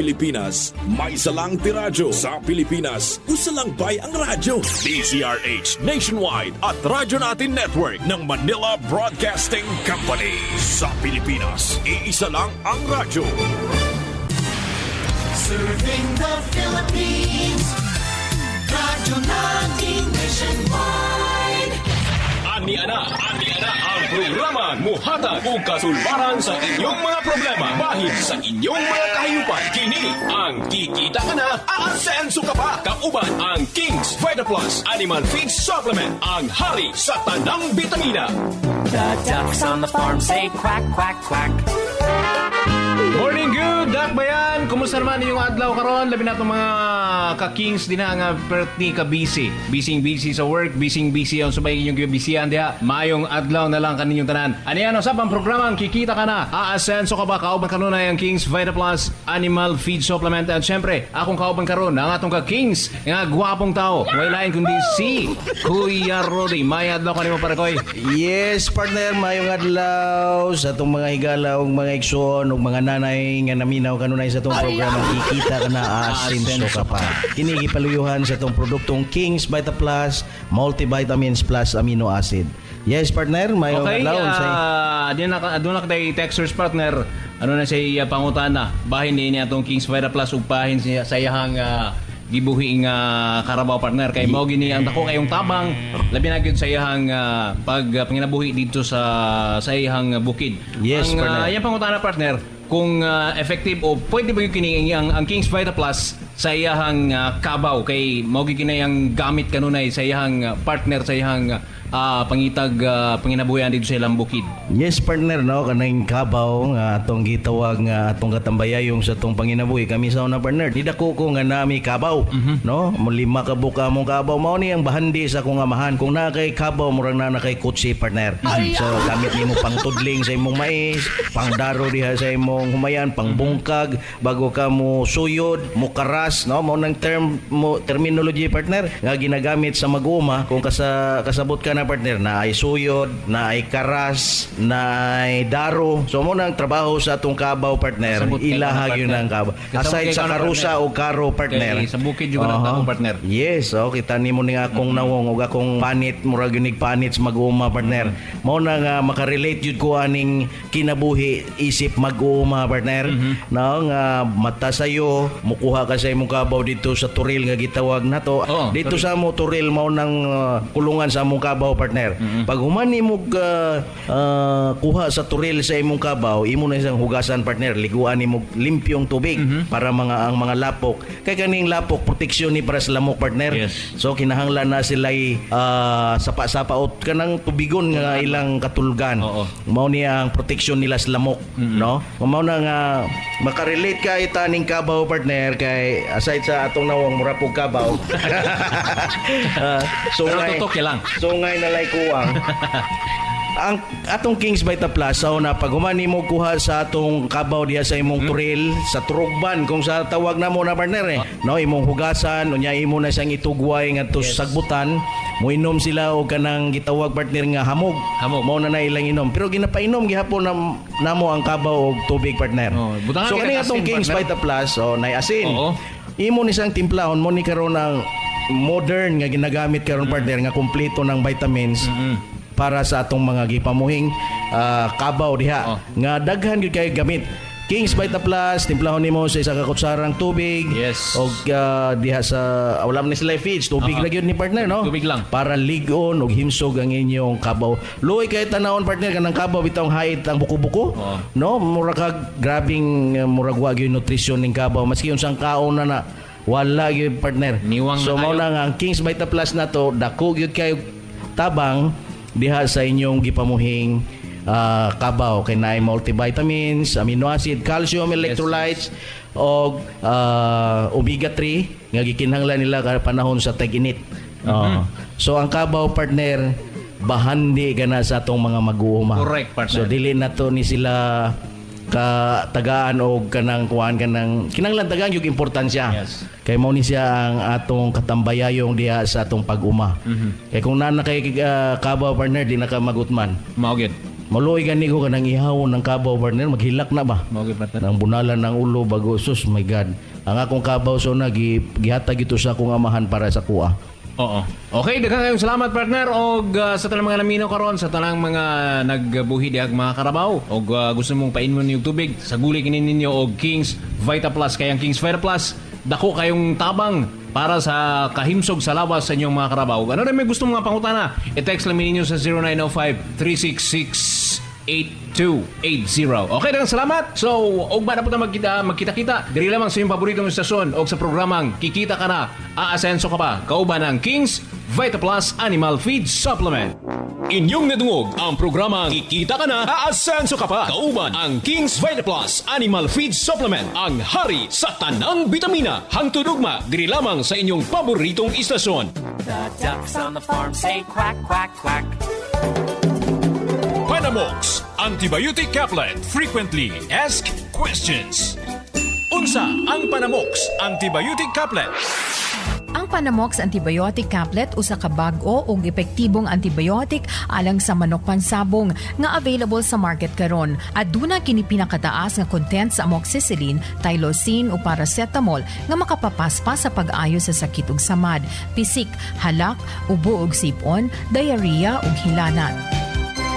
Pilipinas, may isa lang tiradyo. Sa Pilipinas, usa lang bay ang radyo. DZRH Nationwide at Radyo Natin Network ng Manila Broadcasting Company. Sa Pilipinas, iisa lang ang radyo. Serving the Philippines, Radyo Natin Nationwide. Ani-ana ang programa muhatag og kasulbaran sa inyong mga problema bahin sa inyong mga kahayupan. Kini ang Kikita Ka Na, Aasenso Ka Pa. Kauban ang King's Vita Plus Animal Feed Supplement, ang hari sa tanang bitamina. The ducks on the farm say quack, quack, quack. Morning good, Dak Bayan. Kumusta naman yung adlaw karon? Labi na itong mga ka-kings din nga perti ka-busy. Busy sa work, busy ang subay inyong gibisihan diha. Mayong adlaw na lang kaninyong tanan. Ani ano sa pang programang Kikita Ka Na, Aasenso Ka Pa. Kauban kanunay ang King's Vita Plus Animal Feed Supplement. At syempre, akong kauban karon ang atong ka-kings nga gwapong tao. Way lain kundi si Kuya Rudy. May adlaw kanimo para koy. Yes, partner, mayong adlaw sa itong mga higala o mga igsoon o mga nanay nga naminaw kanunay sa itong programang Kikita Ka Na, Aasenso Ka Pa. Kinigipaluyuhan sa itong produktong King's Vita Plus Multivitamins Plus Amino Acid. Yes, partner, mayong Okay, adlaw. doon na kay Texters partner. Ano na siya pangutana? Bahin niya itong King's Vita Plus ug bahin siya sa iyang gibuhi nga Carabao partner kay mao gini ang dako kayong tabang labi na gyud sa iyang panginabuhi dito sa iyang bukid. Yes, ang partner. iyang pangutana partner kung effective o pwede ba yung kini ang King's Vita Plus sa iyang kabaw kay mao gyud kini ang gamit kanunay sa iyang partner sa iyang pangitag panginabuhian dito sa ilang bukid. Yes, partner, no, kanang kabaw nga atong gitawag nga atong katambayayong sa atong panginabuhi kami sa una, partner. Di dako ko nga nami kabaw, no? Mo lima ka buka mong kabaw mao ni ang bahandi sa akong amahan. Kung na kay kabaw murang na kay kutsi, partner. So gamit nimo pang tudling sa imong mais, pang daro diha sa imong humayan, pang bungkag bago ka mo suyod, mo karas, no? Mao nang terminology, partner, nga ginagamit sa mag-uuma kung kasabot ka na, partner, na ay suyod, na ay karas, na ay daro. So mo nang trabaho sa atong kabaw, partner. Kasabot kay Ilahag kana, yun ang kabaw. Kasabot Aside kay sa kana, karusa o karo, partner. Kay sa bukid yung akong partner. Yes, kita nimo ni akong nawong ug akong panit, murag yunig panit sa mag-uuma, partner. Mao na nga makarelate jud ko aning kinabuhi isip mag-uuma, partner. No, nga mata sayo, mukuha ka sa imong kabaw dito sa turil nga gitawag nato. Dito sa mo turil mao nang kulungan sa among kabaw, partner. Pag human mo kuha sa turil sa imong kabaw, imo na isang hugasan, partner. Liguan nimo limpyong tubig para ang mga lapok. Kay kaning lapok proteksyon ni para sa lamok, partner. Yes. So kinahanglan na sila'y sapa-sapaot kanang tubigon nga ilang katulgan. Oo. Mao ni ang proteksyon nila sa lamok, no? Mao na nga makarelate ka itaning kabaw, partner, kay aside sa atong nawong murapog kabaw. Pero tutok ya lang. Sungay na lay kuwang. Ang atong King's Vita Plus sa una pag humani mo kuha sa atong kabaw diha sa imong turil sa turugban kung sa tawag na mo na, partner, no, imong hugasan unya imo na siyang itugway ngadto sa sagbutan mo inom sila og kanang gitawag, partner, nga hamog mao na ilang inom pero ginapainom gihapon namo ang kabaw og tubig, partner. Butangan So kay kani atong asin, King's partner. Vita Plus nay asin. Oo. Imo ni sang timplahon mo ni karon ang modern nga ginagamit karon, partner, nga kumpleto ng vitamins para sa atong mga gipamuhing kabaw diha nga daghan gyud kay gamit. King's Vita Plus, timplahon nimo sa isa ka kutsarang tubig. Yes. Og diha sa wala man sila feeds, tubig ra gyud ni, partner, no? Tubig lang. Para ligon og himsog ang inyong kabaw. Luoy kay tanawon, partner, kanang kabaw bitong height ang buko-buko. No, mura ka grabing murag wa gyud nutrisyon ning kabaw maski unsang kaon na wala gyud, partner. Niwang so na mao kayo. na nga ang King's Vita Plus na to dako gyud kay tabang diha sa inyong gipamuhing kabaw kay naay multivitamins, amino acid, calcium, electrolytes og omega 3 nga gikinahanglan nila kada panahon sa tag-init. So ang kabaw, partner, bahandi gana sa atong mga mag-uuma. Correct, partner. So dili na to ni sila tagaan og kanang kuan kanang kinahanglan tagaan yung importansya. Yes. Kay mao ni siya ang atong katambayayong diha sa atong pag-uma. Kay kung nana kay kabaw, partner, di na ka magutman. Mao gyud. Maluoy gani ko kanang ihawon ng kabaw partner, maghilak na ba? Mo gyud partner. Nang bunalan ng ulo bago sus, my God. Ang akong kabaw so gihatag ito sa akong amahan para sa kuha. Oo. Okay, daghang kayong salamat partner og sa tanang mga naminaw karon sa tanang mga nagbuhi diag mga karabaw og gusto mong painmon yung tubig sa guli kini ninyo og Kings Vita Plus kay ang Kings Vita Plus dako kayong tabang para sa kahimsog sa lawas sa inyong mga karabaw. Ano rin may gusto mga pangutana? I-text lang ninyo sa 0905-366-8280. Okay, dagang salamat. So, og ba na po na magkita-kita, diri lamang sa inyong paboritong istasyon og sa programang Kikita Ka Na, Aasenso Ka Pa, kauban ng Kings Vita Plus Animal Feed Supplement. Inyong nadungog ang programang Kikita Ka Na, Aasenso Ka Pa, kauban ang Kings Vita Plus Animal Feed Supplement, ang hari sa tanang bitamina. Hangtod ugma diri lamang sa inyong paboritong istasyon. The ducks on the farm say quack, quack, quack. Panamox Antibiotic Caplet. Frequently Asked Questions. Unsa ang Panamox Antibiotic Caplet? Ang Panamox Antibiotic Caplet usa ka bag-o ug epektibong antibiotic alang sa manok pansabong nga available sa market karon. Aduna kini pinakataas nga content sa amoxicillin, tylosin ug paracetamol nga makapapaspas sa pag-ayo sa sakit ug samad, pisik, halak, ubo ug sipon, diarrhea ug hilanat.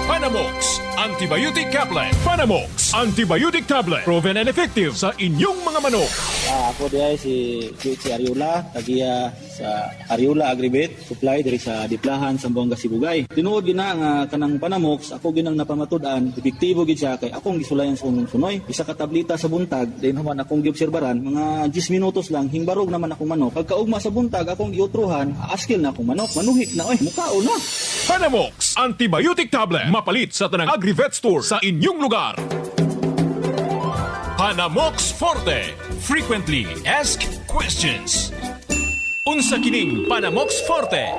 Panamox Antibiotic Caplet. Panamox Antibiotic Tablet. Proven and effective sa inyong mga manok. Ako diay si Ariola, tagiya sa Ariola Agribet, supply diri sa Diplahan, Zamboanga, Sibugay. Tinuod gina nga kanang Panamox, ako ginang napamatud-an, epektibo gid siya kay akong gisulayan sa sunoy. Isa ka tablita sa buntag, din naman akong giobserbaran, mga 10 minutos lang hingbarog naman akong manok. Pagkaugma sa buntag akong giutruhan, aaskil na akong manok, manuhik na mukao na. Panamox Antibiotic Tablet. Mapalit sa tanang Agri-Vet Store sa inyong lugar. Panamox Forte. Frequently Asked Questions. Unsa kining Panamox Forte?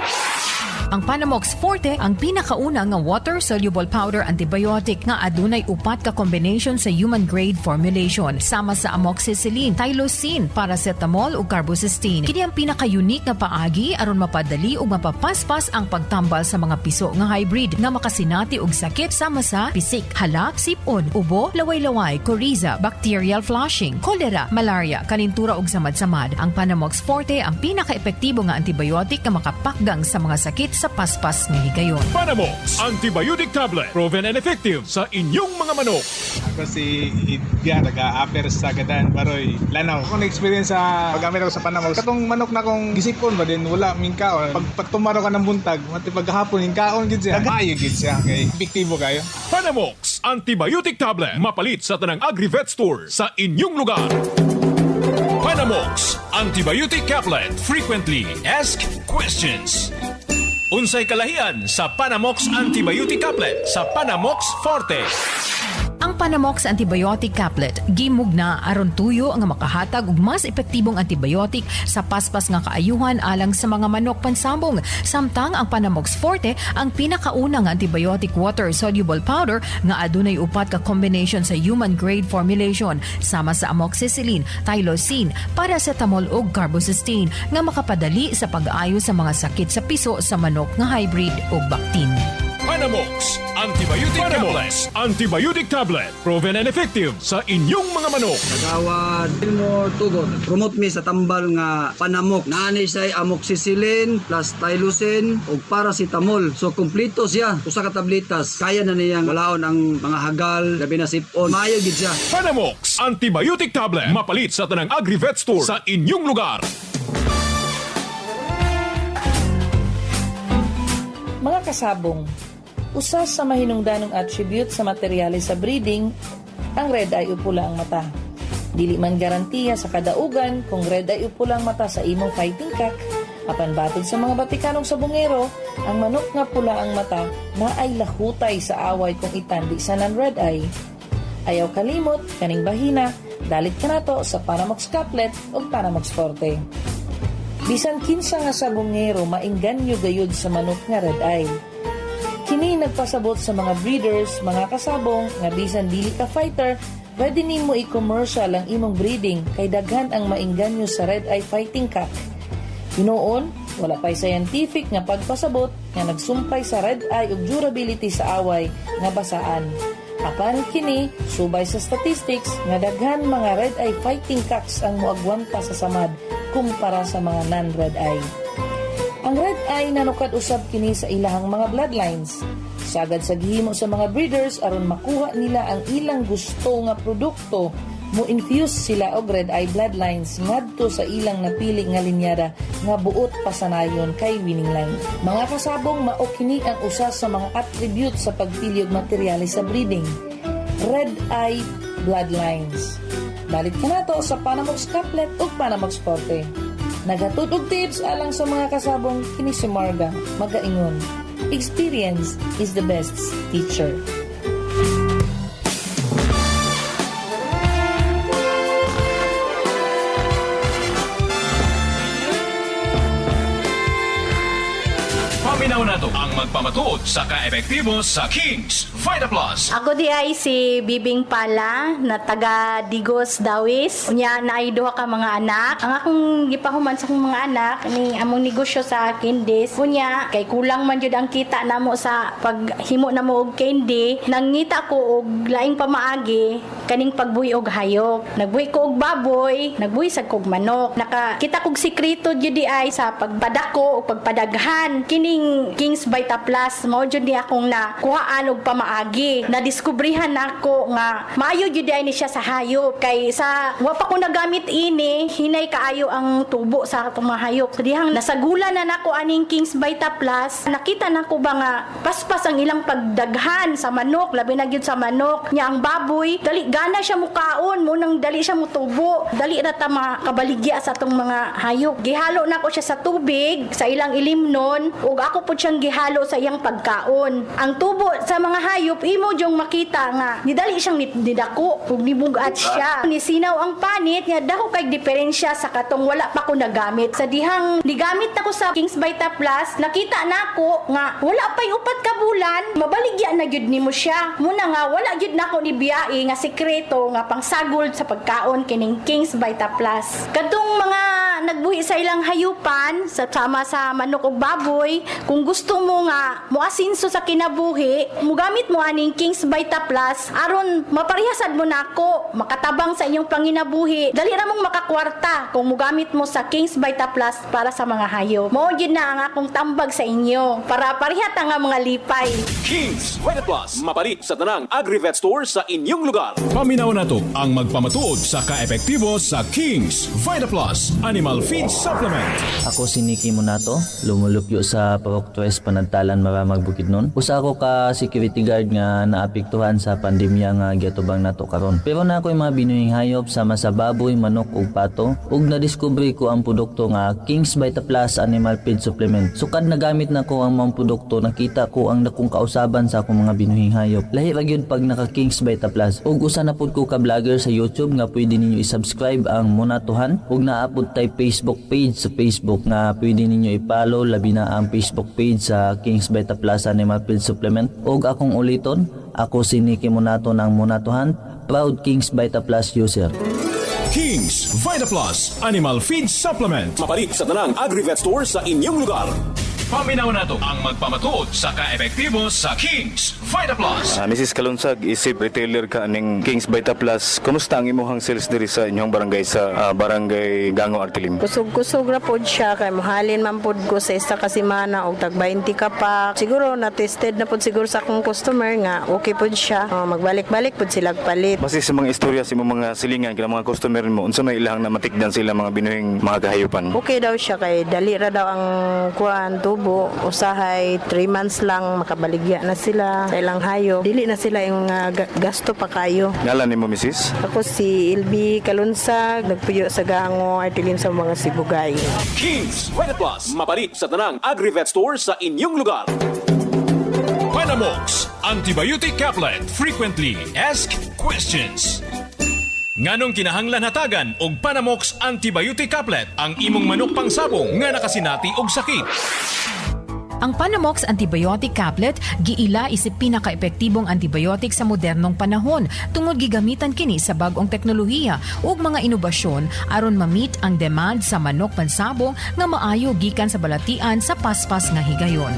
Ang Panamox Forte ang pinakauna nga water-soluble powder antibiotic nga adunay upat ka combination sa human-grade formulation sama sa amoxicillin, tylosin, paracetamol ug carbocysteine. Kini ang pinaka-unique nga paagi aron mapadali ug mapapaspas ang pagtambal sa mga piso nga hybrid nga makasinati og sakit sama sa pisik, halak, sipon, ubo, laway-laway, coryza, bacterial flushing, cholera, malaria, kanintura ug samad-samad. Ang Panamox Forte ang pinaka-epektibo nga antibiotic nga makapakgang sa mga sakit sa paspas nga higayon. Panamox Antibiotic Tablet. Proven and effective sa inyong mga manok. Ako si Idya, taga-Aper sa Gadan, Baroy, Lanao. Ako na-experience sa paggamit ako sa Panamox. Katong manok na kong gisipon ba din, wala mingkaon. Pag tumaro ka ng buntag, mati paghapon, mingkaon gid siya. Kaayo gid siya, kay epektibo kayo. Panamox Antibiotic Tablet. Mapalit sa tanang Agri-Vet Store sa inyong lugar. Panamox Antibiotic Caplet. Frequently Asked Questions. Unsay kalahian sa Panamox Antibiotic Caplet sa Panamox Forte? Ang Panamox Antibiotic Caplet gimugna aron tuyo nga makahatag og mas epektibong antibiotic sa paspas nga kaayuhan alang sa mga manok pansabong. Samtang ang Panamox Forte ang pinakauna nga antibiotic water-soluble powder nga adunay upat ka combination sa human-grade formulation sama sa amoxicillin, tylosin, paracetamol ug carbocysteine nga makapadali sa pag-ayo sa mga sakit sa piso sa manok nga hybrid ug baktin. Panamox Antibiotic Tablet. Antibiotic Tablet. Proven and effective sa inyong mga manok. Kagawad Gilmore Tugon. Promote mi sa tambal nga Panamox. Naanay say amoxicillin plus tylosin ug paracetamol. So kompleto siya. Usa ka tablitas. Kaya na niyang walaon ang mga hagal, labi na sipon. Maayo gid siya. Panamox Antibiotic Tablet. Mapalit sa tanang Agri-Vet Store sa inyong lugar. Mga kasabong, usa sa mahinungdanong attribute sa materyales sa breeding, ang red eye o pula ang mata. Dili man garantiya sa kadaugan kung red eye o pula ang mata sa imong fighting cock, apan batod sa mga batikanong sabongero, ang manok nga pula ang mata na ay lahutay sa away kung itandi sa non-red eye. Ayaw kalimot, kaning bahina, dalit ka nato sa Panamox Caplet o Panamox Forte. Bisan kinsa nga sabongero maingganyo gayud sa manok nga red eye. Kini nagpasabot sa mga breeders, mga kasabong, nga bisan dili ka fighter, pwede nimo i-commercial ang imong breeding kay daghan ang maingganyo sa red eye fighting cock. Hinuon, Wala pa'y scientific nga pagpasabot nga nagsumpay sa red eye ug durability sa away nga basaan. Apan kini, subay sa statistics nga daghan mga red eye fighting cocks ang muagwanta sa samad kumpara sa mga non-red eye. Ang red eye nanukad usab kini sa ilahang mga bloodlines. Sagad sa gihimo sa mga breeders aron makuha nila ang ilang gusto nga produkto, mo-infuse sila og red eye bloodlines ngadto sa ilang napili nga linyada nga buot pasanayon kay winning line. Mga kasabong, mao kini ang usa sa mga attribute sa pagpili og materyales sa breeding. Red eye bloodlines. Balik ka nato sa Panamox Couplet ug Panamox Forte. Naghatod og tips alang sa mga kasabong, kini si Marga magaingon. Experience is the best teacher. Paminaw na to ang magpamatuod sa ka-epektibo sa Kings Vita Plus. Ako di ay si Bibing Pala na taga Digos, Dawis. Unya na ay duha ka mga anak. Ang akong gipahuman sa akong mga anak ni among negosyo sa candies. Unya kay kulang man jud ang kita namo sa paghimo namo og candy. Nangita ko og laing pamaagi kaning pagbuhi og hayop. Nagbuhi ko og baboy, nagbuhi sad kog manok. Nakakita kog sikreto jud di ay sa pagpadako o pagpadaghan kining Kings Vita Plus. Mao jud ni akong nakuhaan og pamaagi. Nadiskubrihan nako nga maayo jud ay ni siya sa hayop kay sa wa pa ko nagamit ini hinay kaayo ang tubo sa atong mga hayop. So dihang nasagula na nako aning Kings Vita Plus, nakita nako ba nga paspas ang ilang pagdaghan sa manok, labi na gyud sa manok nya ang baboy dali gana siya mukaon mo nang dali siya mutubo, dali ra ta makabaligya sa atong mga hayop. Gihalo nako siya sa tubig sa ilang ilimnon ug ako po siyang gihalo sa iyang pagkaon. Ang tubo sa mga hayop imo jong makita nga nidali siyang nidako ug nibugat siya. Nisinaw ang panit nya dako kay diferensya sa katong wala pa ko nagamit. Sa dihang nigamit nako sa Kings Vita Plus, nakita nako nga wala pay upat ka bulan, mabaligya na gyud nimo siya. Muna nga wala gyud nako ni biyai nga sekreto nga pangsagol sa pagkaon kining Kings Vita Plus. Kadtong mga nagbuhi sa ilang hayupan sa sama sa manok ug baboy, kung gusto mo nga moasinso sa kinabuhi, mugamit mo aning Kings Vita Plus aron maparehasad mo nako makatabang sa inyong panginabuhi. Dali ra mong makakwarta kung mugamit mo sa Kings Vita Plus para sa mga hayop. Mao gyud na ang akong tambag sa inyo para parehata nga mga lipay. Kings Vita Plus, mapalit sa tanang Agri-Vet Store sa inyong lugar. Paminaw na to ang magpamatuod sa ka-epektibo sa Kings Vita Plus Animal Feed Supplement. Ako si Nicky Monato, lumulupyo sa Parok 3 Panagtalan, Maramag, Bukidnon. Usa ako ka security guard nga naapektuhan sa pandemya nga giatubang nato karon. Pero na ako mga binuhing hayop sama sa baboy, manok ug pato ug nadiskubre ko ang produkto nga Kings Vita Plus Animal Feed Supplement. Sukad nagamit na ko ang mga produkto, nakita ko ang dakong kausaban sa akong mga binuhing hayop. Lahi ra gyud pag naka Kings Vita Plus. Ug usa na pud ko ka vlogger sa YouTube nga pwede ninyo i-subscribe ang Monatohan ug naapod tay Facebook page sa Facebook nga pwede ninyo i-follow, labi na ang Facebook page sa Kings Vita Plus Animal Feed Supplement. Og akong uliton, ako si Nicky Monato ng Monatohan, proud Kings Vita Plus user. Kings Vita Plus Animal Feed Supplement. Mapalit sa tanang Agri-Vet Store sa inyong lugar. Paminaw na to ang magpamatuod sa ka-epektibo sa Kings Vita Plus. Mrs. Kalunsag, isip retailer ka ning Kings Vita Plus. Kumusta ang imong sales diri sa inyong barangay sa barangay Gango, Artilim? Kusog-kusog ra pod siya kay mahalin man pod ko sa isa ka semana og tag 20 ka pa. Siguro na tested na pod siguro sa akong customer nga okay pod siya. Magbalik-balik pod sila palit. Base sa mga istorya sa imong mga silingan kay mga customer mo, unsa may ilahang na matikdan sila mga binuhing mga kahayupan? Okay daw siya kay dali ra daw ang kuan tubo. Usahay 3 months lang makabaligya na sila sa ilang hayop. Dili na sila yung gasto pa kayo. Ngalan nimo, Mrs.? Ako si LB Kalunsag, nagpuyo sa Gango, Artilim sa mga Sibugay. Kings Vita Plus, mapalit sa tanang Agri-Vet Store sa inyong lugar. Panamox Antibiotic Caplet. Frequently Asked Questions. Nganong kinahanglan hatagan og Panamox Antibiotic Caplet ang imong manok pangsabong nga nakasinati og sakit? Ang Panamox Antibiotic Caplet giila isip pinaka-epektibong antibiotic sa modernong panahon tungod gigamitan kini sa bag-ong teknolohiya ug mga inobasyon aron ma-meet ang demand sa manok pansabong nga maayo gikan sa balatian sa paspas nga higayon.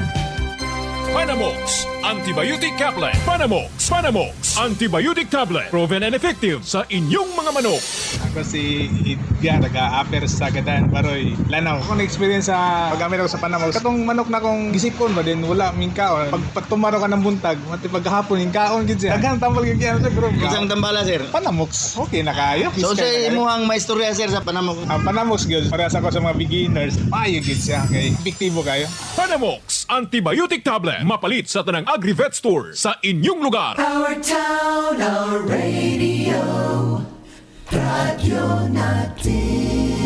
Panamox Antibiotic Tablet. Panamox Antibiotic Tablet. Proven and effective sa inyong mga manok. Ako si Edgar, nag-a-apper sa Gatan, Baroy, Lanao. Ako na-experience sa pag-amit ako sa Panamox. Katong manok na kong gisipon ba din, wala mingkaon. Pag tumaro ka ng buntag, mati paghapon, mingkaon gid siya. Daghang tambal gid yan sa group. Isang tambala, sir? Panamox. Okay na kayo. So, sa imo ang maistorya, sir, sa Panamox? Ang Panamox gid, para sa ako sa mga beginners, payo gid siya. Okay, epektibo kayo. Panamox Antibiotic Tablet. Mapalit sa tanang Agri-Vet Store sa inyong lugar. Our town, our radio, Radyo Natin.